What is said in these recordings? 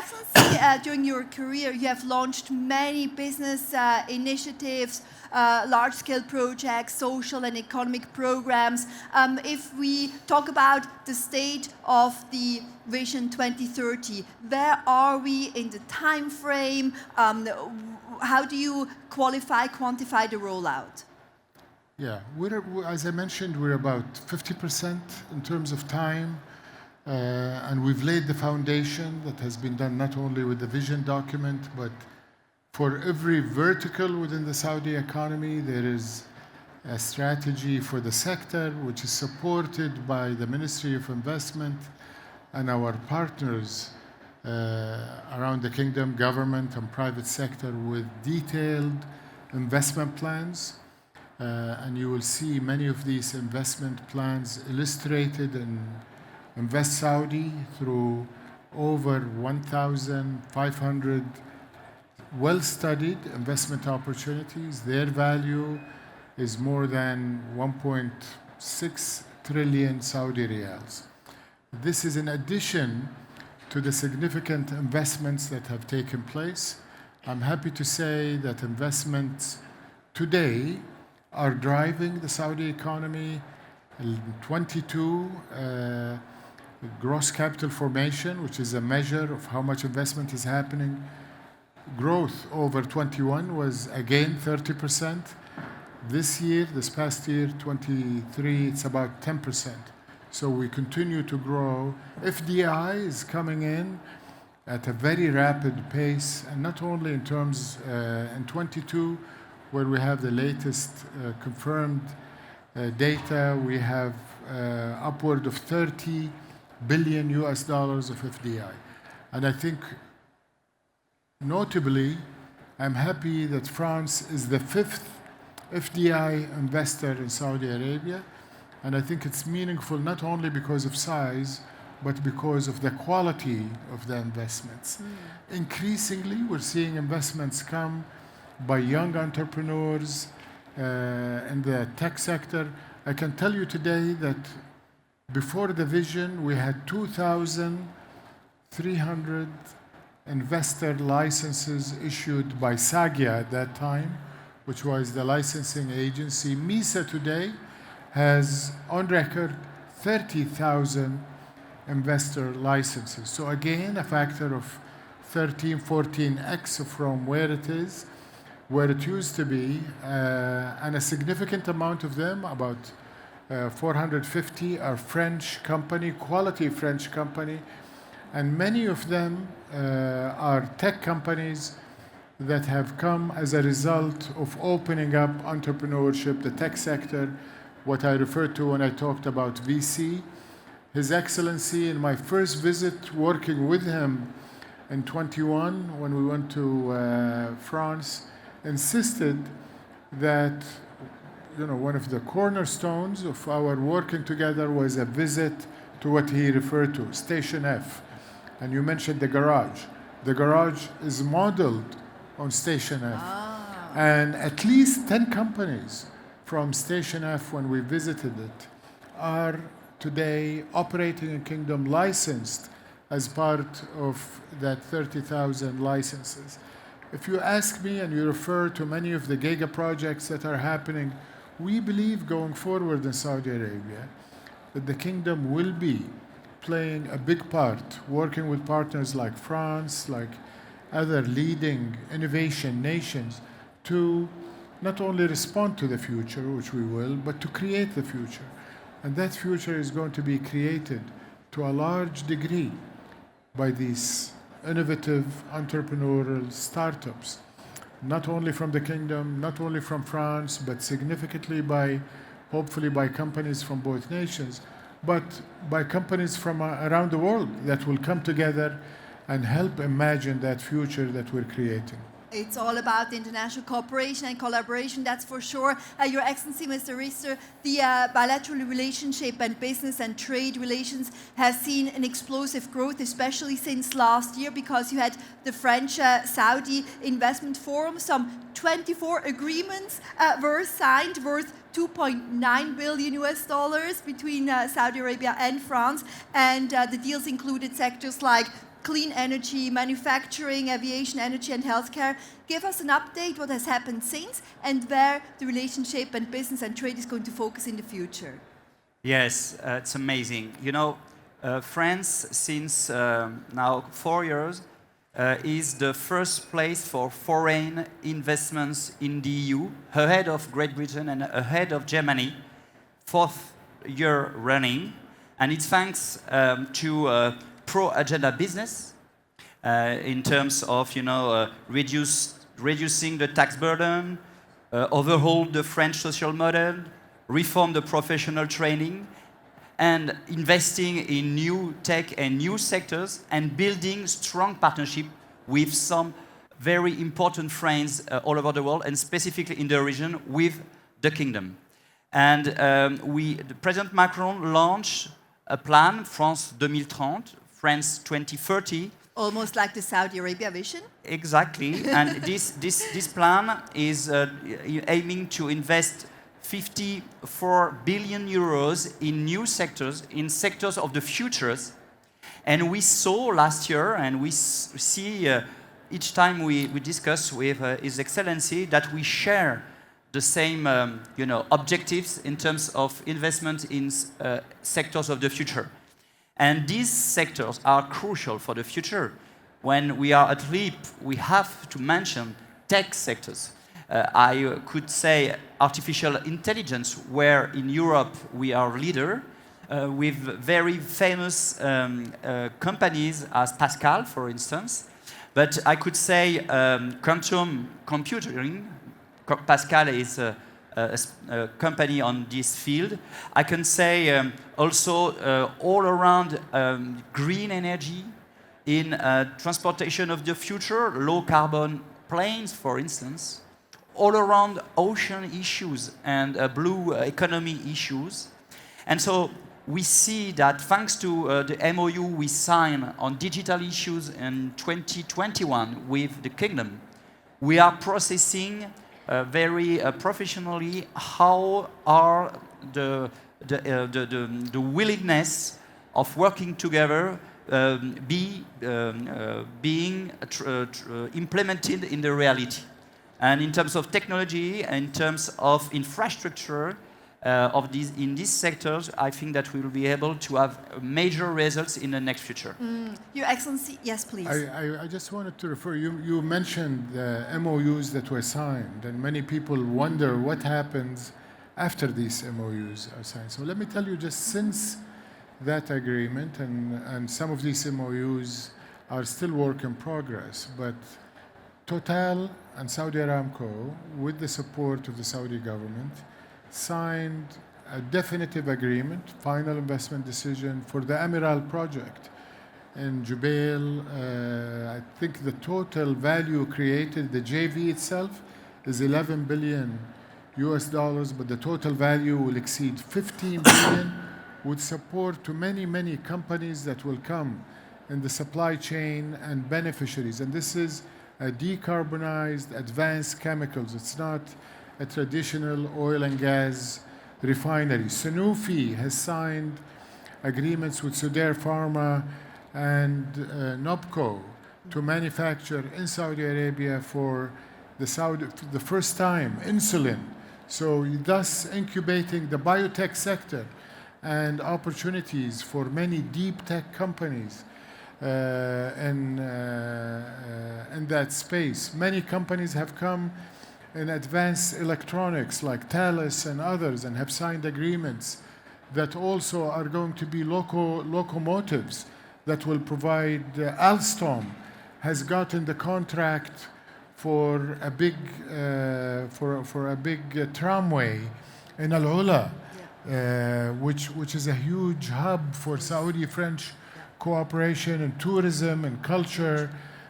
Excellency, during your career, you have launched many business initiatives, large-scale projects, social and economic programs. If we talk about the state of the Vision 2030, where are we in the time frame? How do you quantify the rollout? Yeah, as I mentioned, we're about 50% in terms of time, and we've laid the foundation that has been done not only with the vision document, but for every vertical within the Saudi economy, there is a strategy for the sector, which is supported by the Ministry of Investment and our partners around the kingdom, government and private sector, with detailed investment plans. And you will see many of these investment plans illustrated in Invest Saudi through over 1,500 well-studied investment opportunities. Their value is more than 1.6 trillion Saudi riyals. This is in addition to the significant investments that have taken place. I'm happy to say that investments today are driving the Saudi economy. In 22, gross capital formation, which is a measure of how much investment is happening, growth over 21 was again 30%. This year, this past year, 23, it's about 10%. So we continue to grow. FDI is coming in at a very rapid pace, and not only in terms in 22, where we have the latest confirmed data, we have upward of 30 billion US dollars of FDI. And I think notably, I'm happy that France is the 5th FDI investor in Saudi Arabia. And I think it's meaningful not only because of size, but because of the quality of the investments. Increasingly, we're seeing investments come by young entrepreneurs in the tech sector. I can tell you today that before the vision, we had 2,300 investor licenses issued by SAGIA at that time, which was the licensing agency. MISA today has on record 30,000 investor licenses. So again, a factor of 13, 14x from where it is, where it used to be, and a significant amount of them, about 450, are French company, quality French company, and many of them are tech companies that have come as a result of opening up entrepreneurship, the tech sector, what I referred to when I talked about VC. His Excellency, in my first visit working with him in 21, when we went to France, insisted that one of the cornerstones of our working together was a visit to what he referred to, Station F. And you mentioned the garage. The garage is modeled on Station F. And at least 10 companies from Station F, when we visited it, are today operating in Kingdom, licensed as part of that 30,000 licenses. If you ask me and you refer to many of the giga projects that are happening, we believe going forward in Saudi Arabia that the Kingdom will be playing a big part, working with partners like France, like other leading innovation nations, to not only respond to the future, which we will, but to create the future. And that future is going to be created to a large degree by these innovative entrepreneurial startups, not only from the Kingdom, not only from France, but significantly hopefully by companies from both nations, but by companies from around the world that will come together and help imagine that future that we're creating. It's all about international cooperation and collaboration, that's for sure. Your Excellency, Mr. Riester, the bilateral relationship and business and trade relations has seen an explosive growth, especially since last year, because you had the French-Saudi Investment Forum. Some 24 agreements were signed worth $2.9 billion between Saudi Arabia and France. And the deals included sectors like clean energy, manufacturing, aviation, energy, and healthcare. Give us an update what has happened since and where the relationship and business and trade is going to focus in the future. Yes, it's amazing. You know, France, since now 4 years, is the first place for foreign investments in the EU, ahead of Great Britain and ahead of Germany, 4th year running. And it's thanks to pro-agenda business in terms of, reducing the tax burden, overhaul the French social model, reform the professional training, and investing in new tech and new sectors, and building strong partnership with some very important friends all over the world, and specifically in the region with the kingdom. And President Macron launched a plan, France 2030, France 2030. Almost like the Saudi Arabia vision. Exactly, and this plan is aiming to invest 54 billion euros in new sectors, in sectors of the futures. And we saw last year, and we see each time we discuss with His Excellency, that we share the same objectives in terms of investment in sectors of the future. And these sectors are crucial for the future. When we are at LEAP, we have to mention tech sectors. I could say artificial intelligence, where in Europe we are leader, with very famous companies as Pascal, for instance. But I could say quantum computing. Pascal is a company on this field. I can say also all around green energy, in transportation of the future, low carbon planes, for instance, all around ocean issues and blue economy issues. And so we see that thanks to the MOU we signed on digital issues in 2021 with the Kingdom, we are processing very professionally how are the willingness of working together being implemented in the reality. And in terms of technology, in terms of infrastructure in these sectors, I think that we will be able to have major results in the next future. Your Excellency, yes, please. I just wanted to refer, you mentioned the MOUs that were signed, and many people wonder what happens after these MOUs are signed. So let me tell you, just since that agreement, and some of these MOUs are still work in progress, but Total and Saudi Aramco, with the support of the Saudi government, signed a definitive agreement, final investment decision for the Amiral project in Jubail. I think the total value created, the JV itself, is 11 billion US dollars, but the total value will exceed 15 billion, with support to many, many companies that will come in the supply chain and beneficiaries. And this is a decarbonized, advanced chemicals. It's not a traditional oil and gas refinery. Sanofi has signed agreements with Sudair Pharma and Nobco to manufacture in Saudi Arabia for the first time insulin. So thus incubating the biotech sector and opportunities for many deep tech companies in that space. Many companies have come in advanced electronics like Thales and others, and have signed agreements that also are going to be locomotives that will provide. Alstom has gotten the contract for a big tramway in Al Ula, which is a huge hub for Saudi-French cooperation in tourism and culture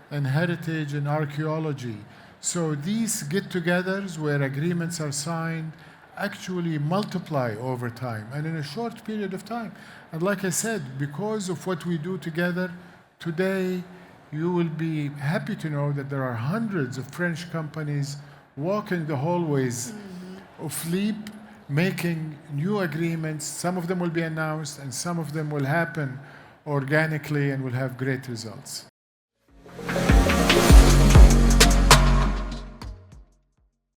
and heritage and archaeology. So these get-togethers where agreements are signed actually multiply over time and in a short period of time. And like I said, because of what we do together today, you will be happy to know that there are hundreds of French companies walking the hallways of LEAP, making new agreements. Some of them will be announced and some of them will happen organically and will have great results.